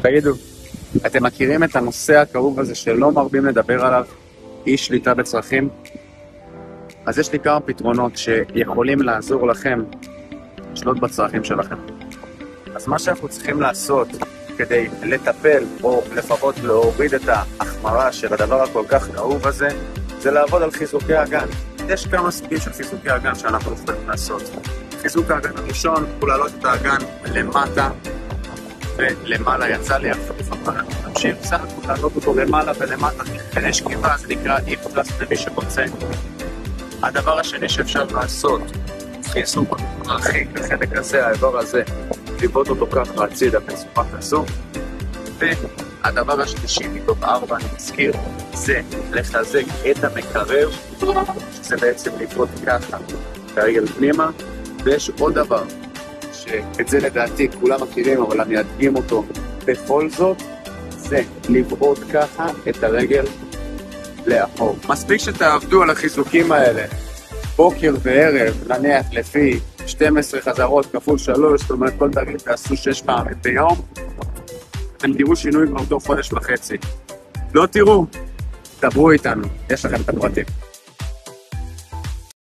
תגידו, אתם מכירים את הנושא הכאוב הזה שלא מרבים לדבר עליו, אי שליטה בצרכים? אז יש לי כמה פתרונות שיכולים לעזור לכם לשלוט בצרכים שלכם. אז מה שאנחנו צריכים לעשות כדי לטפל או לפחות להוריד את ההחמרה של הדבר הכל כך כאוב הזה, זה לעבוד על חיזוקי האגן. יש כמה סוגים של חיזוקי האגן שאנחנו יכולים לעשות. חיזוק האגן הראשון הוא להעלות את האגן למטה ולמעלה. יצא לי נמשיך סך הכל להעלות אותו למעלה ולמטה כדי שכיבה, זה נקרא איפלס למי שרוצה. הדבר השני שאפשר לעשות, חיזוק מרחיק לחלק הזה, האיבר הזה, לבעוט אותו ככה הצידה בצורה כזו. והדבר השלישי מתוך 4, אני מזכיר, זה לחזק את המקרב, שזה בעצם לבעוט ככה ברגל פנימה. ויש עוד דבר, שאת זה לדעתי כולם מכירים, אבל אני אדגים אותו בכל זאת, זה לבעוט ככה את הרגל לאחור. מספיק שתעבדו על החיזוקים האלה בוקר וערב, נניח לפי 12 חזרות כפול 3, זאת אומרת כל תרגיל תעשו 6 פעמים ביום, אתם תראו שינוי כבר תוך חודש וחצי. לא תראו, דברו איתנו, יש לכם את הפרטים.